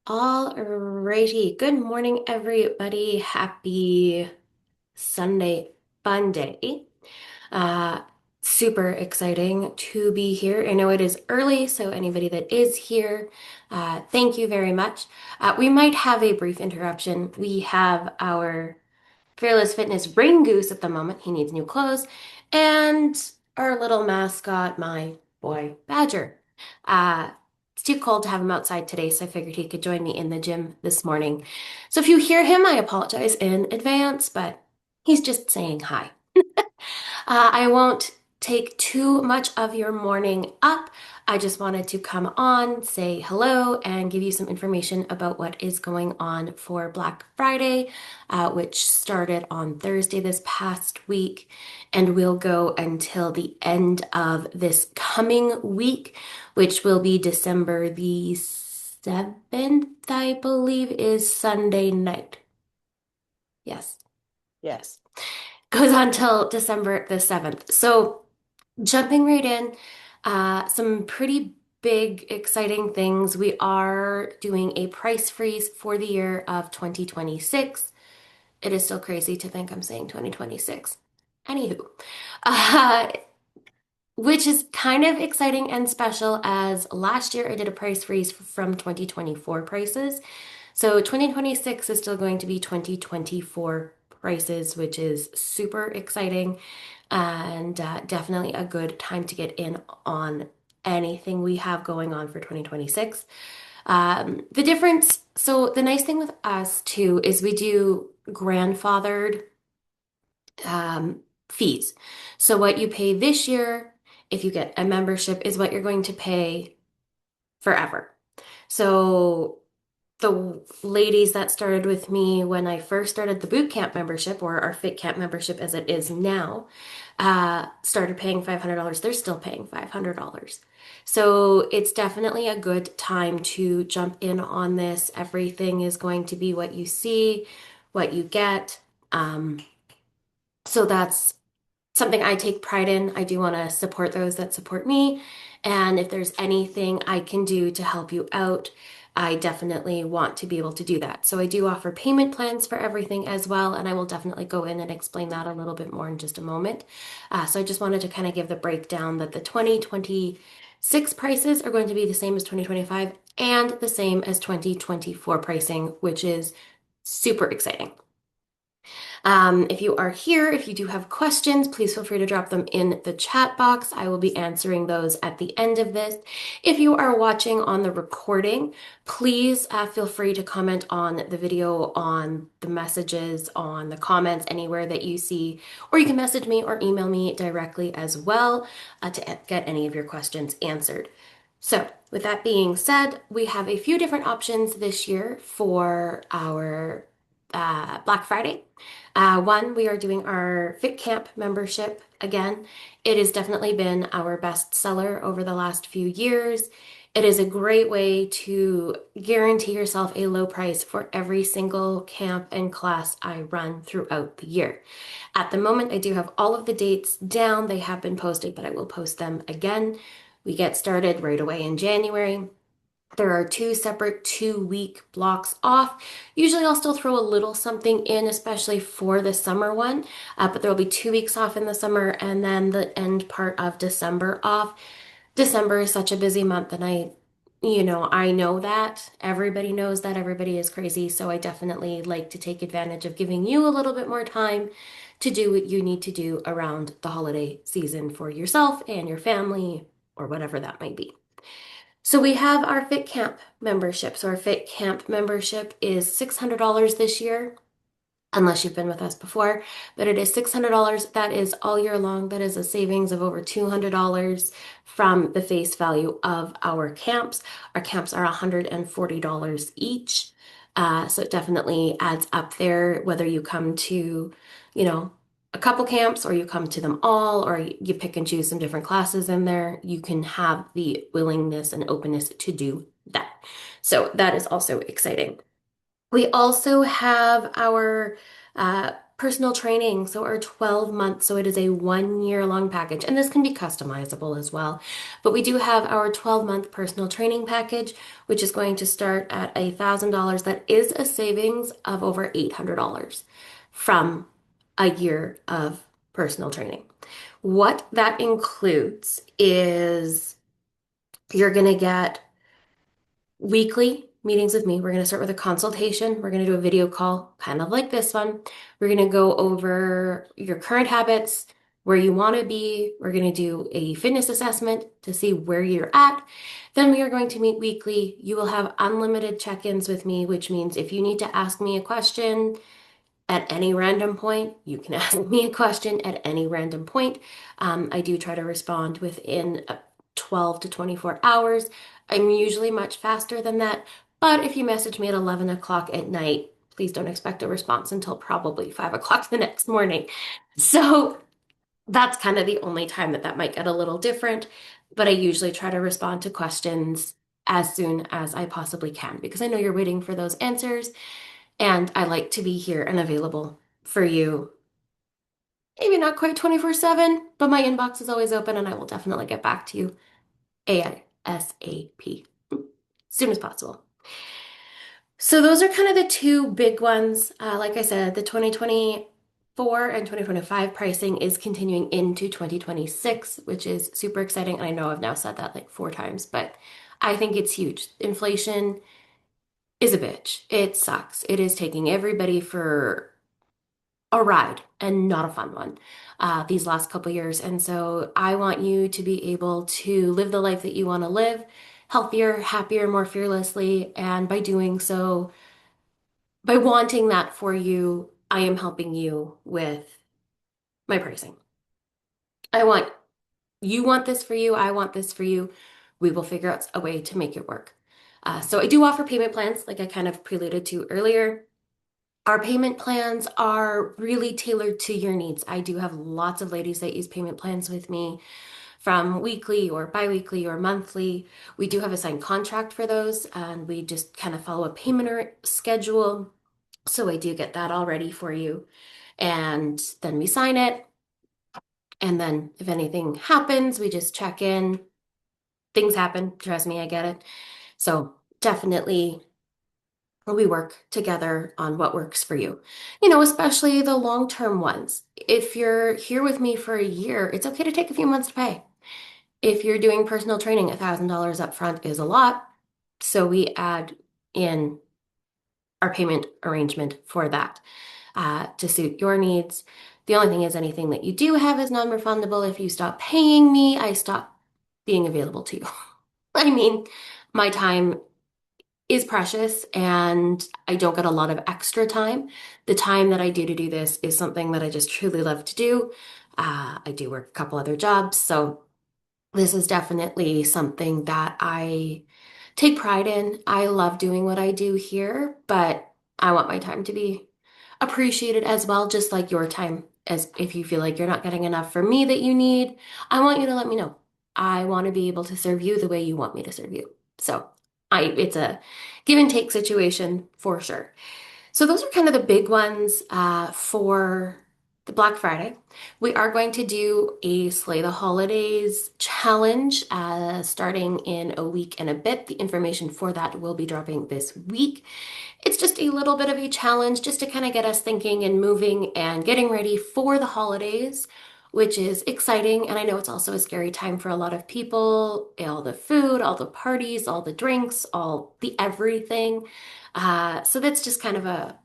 Alrighty. Good morning, everybody. Happy Sunday fun day. Uh, Super exciting to be here. I know it is early, so anybody that is here, thank you very much. We might have a brief interruption. We have our Fearless Fitness Rain Goose at the moment. He needs new clothes. And our little mascot, my boy Badger. Uh, it's too cold to have him outside today, so I figured he could join me in the gym this morning. So if you hear him, I apologize in advance, but he's just saying hi. I won't take too much of your morning up. I just wanted to come on, say hello, and give you some information about what is going on for Black Friday, which started on Thursday this past week and will go until the end of this coming week, which will be December the 7th, I believe, is Sunday night. Yes. Yes. Goes on till December the 7th. So, jumping right in, some pretty big, exciting things. We are doing a price freeze for the year of 2026. It is still crazy to think I'm saying 2026. Anywho, uh, which is kind of exciting and special as last year I did a price freeze from 2024 prices. So 2026 is still going to be 2024 prices, which is super exciting and definitely a good time to get in on anything we have going on for 2026. The difference, so the nice thing with us too is we do grandfathered fees. So what you pay this year, if you get a membership, is what you're going to pay forever. So the ladies that started with me when I first started the boot camp membership, or our fit camp membership as it is now, started paying $500. They're still paying $500. So it's definitely a good time to jump in on this. Everything is going to be what you see, what you get. So that's something I take pride in. I do want to support those that support me. And if there's anything I can do to help you out, I definitely want to be able to do that. So I do offer payment plans for everything as well. And I will definitely go in and explain that a little bit more in just a moment. So I just wanted to kind of give the breakdown that the 2026 prices are going to be the same as 2025 and the same as 2024 pricing, which is super exciting. If you are here, if you do have questions, please feel free to drop them in the chat box. I will be answering those at the end of this. If you are watching on the recording, please feel free to comment on the video, on the messages, on the comments, anywhere that you see, or you can message me or email me directly as well to get any of your questions answered. So, with that being said, we have a few different options this year for our Black Friday. One, we are doing our Fit Camp membership again. It has definitely been our best seller over the last few years. It is a great way to guarantee yourself a low price for every single camp and class I run throughout the year. At the moment, I do have all of the dates down. They have been posted, but I will post them again. We get started right away in January. There are two separate 2 week blocks off. Usually I'll still throw a little something in, especially for the summer one, but there will be 2 weeks off in the summer and then the end part of December off. December is such a busy month and I know that. Everybody knows that. Everybody is crazy. So I definitely like to take advantage of giving you a little bit more time to do what you need to do around the holiday season for yourself and your family or whatever that might be. So we have our Fit Camp membership. So our Fit Camp membership is $600 this year, unless you've been with us before, but it is $600. That is all year long. That is a savings of over $200 from the face value of our camps. Our camps are $140 each. So it definitely adds up there, whether you come to, you know, a couple camps or you come to them all, or you pick and choose some different classes in there, you can have the willingness and openness to do that. So that is also exciting. We also have our personal training, so our 12 months, so it is a 1 year long package, and this can be customizable as well. But we do have our 12-month personal training package, which is going to start at $1,000. That is a savings of over $800 from a year of personal training. What that includes is you're going to get weekly meetings with me. We're going to start with a consultation. We're going to do a video call, kind of like this one. We're going to go over your current habits, where you want to be. We're going to do a fitness assessment to see where you're at. Then we are going to meet weekly. You will have unlimited check-ins with me, which means if you need to ask me a question, at any random point. You can ask me a question at any random point. I do try to respond within 12 to 24 hours. I'm usually much faster than that, but if you message me at 11 o'clock at night, please don't expect a response until probably 5 o'clock the next morning. So that's kind of the only time that that might get a little different, but I usually try to respond to questions as soon as I possibly can because I know you're waiting for those answers. And I like to be here and available for you. Maybe not quite 24/7, but my inbox is always open and I will definitely get back to you ASAP, as soon as possible. So those are kind of the two big ones. Like I said, the 2024 and 2025 pricing is continuing into 2026, which is super exciting. And I know I've now said that like 4 times, but I think it's huge. Inflation is a bitch. It sucks. It is taking everybody for a ride and not a fun one these last couple years. And so I want you to be able to live the life that you want to live, healthier, happier, more fearlessly. And by doing so, by wanting that for you, I am helping you with my pricing. I want you want this for you. I want this for you. We will figure out a way to make it work. So I do offer payment plans, like I kind of preluded to earlier. Our payment plans are really tailored to your needs. I do have lots of ladies that use payment plans with me from weekly or biweekly or monthly. We do have a signed contract for those, and we just kind of follow a schedule. So I do get that all ready for you. And then we sign it. And then if anything happens, we just check in. Things happen. Trust me, I get it. So definitely we work together on what works for you. You know, especially the long-term ones. If you're here with me for a year, it's okay to take a few months to pay. If you're doing personal training, $1,000 up front is a lot. So we add in our payment arrangement for that to suit your needs. The only thing is anything that you do have is non-refundable. If you stop paying me, I stop being available to you. I mean, my time is precious and I don't get a lot of extra time. The time that I do to do this is something that I just truly love to do. I do work a couple other jobs, so this is definitely something that I take pride in. I love doing what I do here, but I want my time to be appreciated as well, just like your time. As if you feel like you're not getting enough from me that you need, I want you to let me know. I want to be able to serve you the way you want me to serve you. So it's a give and take situation for sure. So those are kind of the big ones for the Black Friday. We are going to do a Slay the Holidays challenge starting in a week and a bit. The information for that will be dropping this week. It's just a little bit of a challenge just to kind of get us thinking and moving and getting ready for the holidays, which is exciting. And I know it's also a scary time for a lot of people. All the food, all the parties, all the drinks, all the everything. So that's just kind of a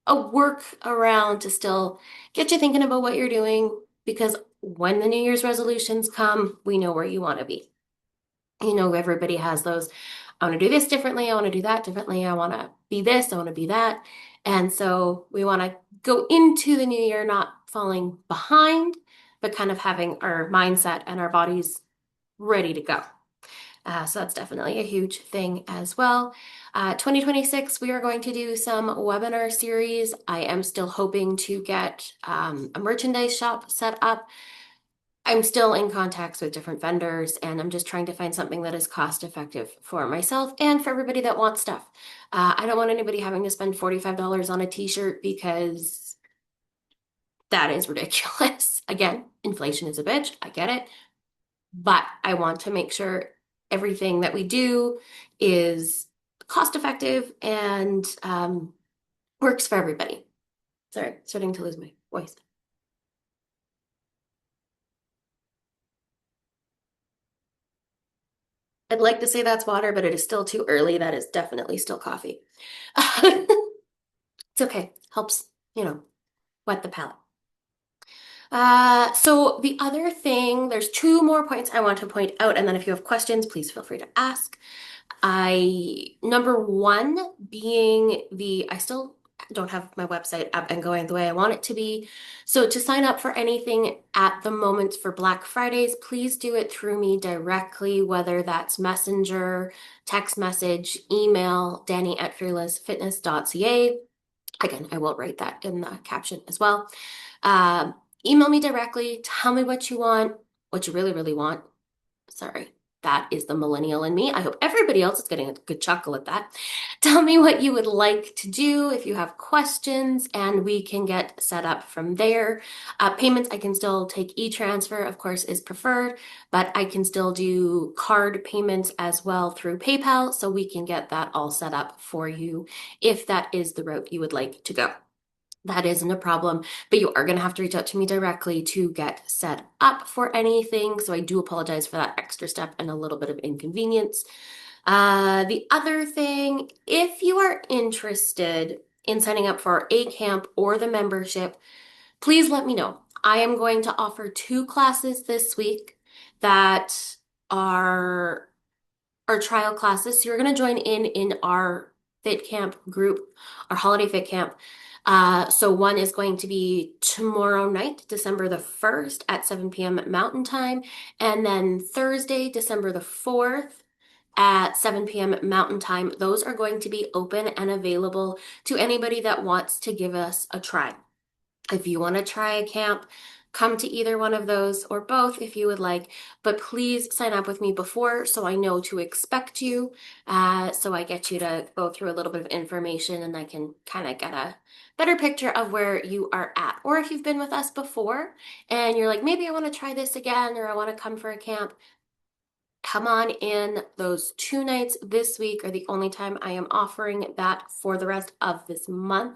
work around to still get you thinking about what you're doing because when the New Year's resolutions come, we know where you want to be. You know, everybody has those. I want to do this differently. I want to do that differently. I want to be this. I want to be that. And so we want to go into the new year not falling behind, but kind of having our mindset and our bodies ready to go. So that's definitely a huge thing as well. 2026, we are going to do some webinar series. I am still hoping to get a merchandise shop set up. I'm still in contacts with different vendors, and I'm just trying to find something that is cost effective for myself and for everybody that wants stuff. I don't want anybody having to spend $45 on a t-shirt because That is ridiculous. Again, inflation is a bitch. I get it. But I want to make sure everything that we do is cost effective and works for everybody. Sorry, starting to lose my voice. I'd like to say that's water, but it is still too early. That is definitely still coffee. It's okay. Helps, wet the palate. So the other thing, there's two more points I want to point out, and then if you have questions, please feel free to ask. Number one being I still don't have my website up and going the way I want it to be. So to sign up for anything at the moment for Black Fridays, please do it through me directly, whether that's Messenger, text message, email, Danny@fearlessfitness.ca. Again, I will write that in the caption as well. Um, Email me directly. Tell me what you want, what you really, really want. Sorry, that is the millennial in me. I hope everybody else is getting a good chuckle at that. Tell me what you would like to do if you have questions, and we can get set up from there. Payments, I can still take e-transfer, of course, is preferred, but I can still do card payments as well through PayPal, so we can get that all set up for you if that is the route you would like to go. That isn't a problem, but you are going to have to reach out to me directly to get set up for anything. So I do apologize for that extra step and a little bit of inconvenience. The other thing, if you are interested in signing up for a camp or the membership, please let me know. I am going to offer two classes this week that are our trial classes. So you're going to join in our fit camp group, our holiday fit camp. So one is going to be tomorrow night, December the 1st at 7 p.m. Mountain Time, and then Thursday, December the 4th at 7 p.m. Mountain Time. Those are going to be open and available to anybody that wants to give us a try. If you want to try a camp, come to either one of those or both if you would like. But please sign up with me before so I know to expect you. So I get you to go through a little bit of information and I can kind of get a better picture of where you are at. Or if you've been with us before and you're like, maybe I want to try this again or I want to come for a camp, come on in. Those 2 nights this week are the only time I am offering that for the rest of this month,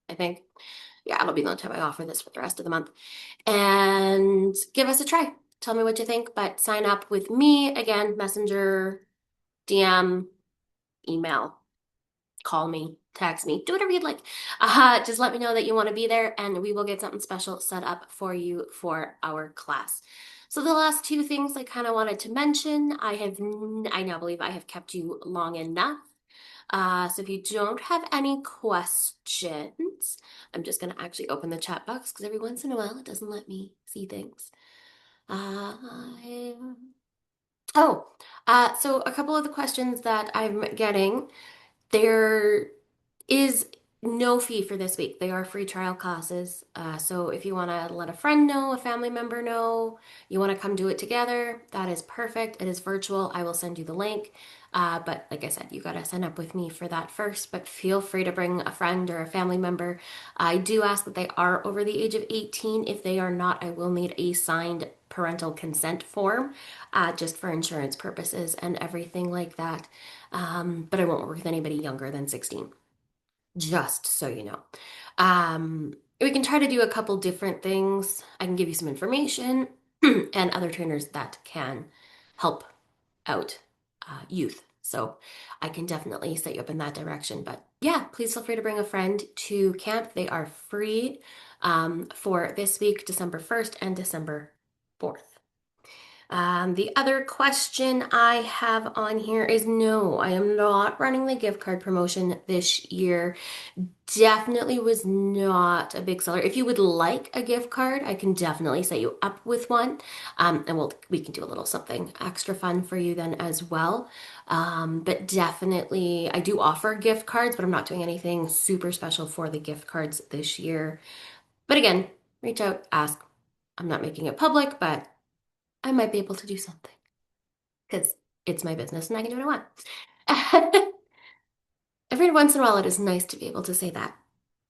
I think. Yeah, it'll be the only time I offer this for the rest of the month. And give us a try. Tell me what you think, but sign up with me again, Messenger, DM, email, call me, text me, do whatever you'd like. Just let me know that you want to be there, and we will get something special set up for you for our class. So the last two things I kind of wanted to mention, I now believe I have kept you long enough. So if you don't have any questions, I'm just going to actually open the chat box because every once in a while it doesn't let me see things. Uh, oh, so a couple of the questions that I'm getting, there is no fee for this week. They are free trial classes. So if you want to let a friend know, a family member know, you want to come do it together, that is perfect. It is virtual. I will send you the link. But like I said, you got to sign up with me for that first, but feel free to bring a friend or a family member. I do ask that they are over the age of 18. If they are not, I will need a signed parental consent form, just for insurance purposes and everything like that. But I won't work with anybody younger than 16, just so you know. We can try to do a couple different things. I can give you some information and other trainers that can help out youth. So I can definitely set you up in that direction. But yeah, please feel free to bring a friend to camp. They are free for this week, December 1st and December 4th. The other question I have on here is no, I am not running the gift card promotion this year. Definitely was not a big seller. If you would like a gift card, I can definitely set you up with one. And we can do a little something extra fun for you then as well. But definitely, I do offer gift cards, but I'm not doing anything super special for the gift cards this year. But again, reach out, ask. I'm not making it public, but I might be able to do something because it's my business and I can do what I want. Every once in a while, it is nice to be able to say that.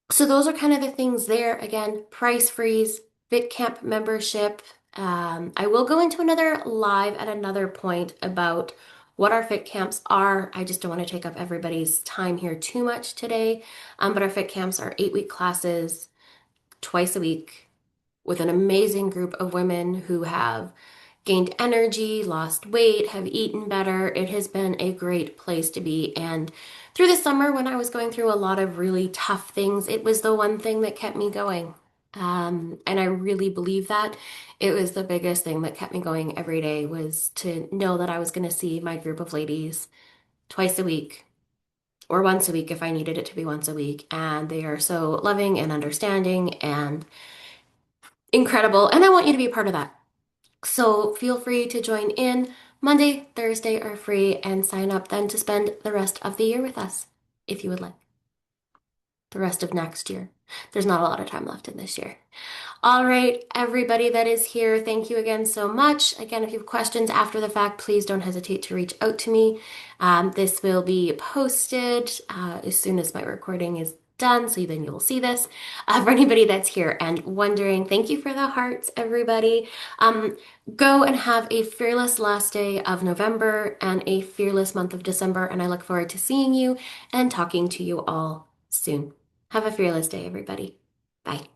So those are kind of the things there. Again, price freeze, Fit Camp membership. I will go into another live at another point about what our Fit Camps are. I just don't want to take up everybody's time here too much today. But our Fit Camps are 8-week classes twice a week with an amazing group of women who have gained energy, lost weight, have eaten better. It has been a great place to be. And through the summer, when I was going through a lot of really tough things, it was the one thing that kept me going. And I really believe that it was the biggest thing that kept me going every day was to know that I was going to see my group of ladies twice a week or once a week if I needed it to be once a week. And they are so loving and understanding and incredible. And I want you to be a part of that. So feel free to join in. Monday, Thursday are free and sign up then to spend the rest of the year with us if you would like. The rest of next year. There's not a lot of time left in this year. All right, everybody that is here, thank you again so much. Again, if you have questions after the fact, please don't hesitate to reach out to me. This will be posted as soon as my recording is done, so then you'll see this. For anybody that's here and wondering, thank you for the hearts, everybody. Go and have a fearless last day of November and a fearless month of December, and I look forward to seeing you and talking to you all soon. Have a fearless day, everybody. Bye.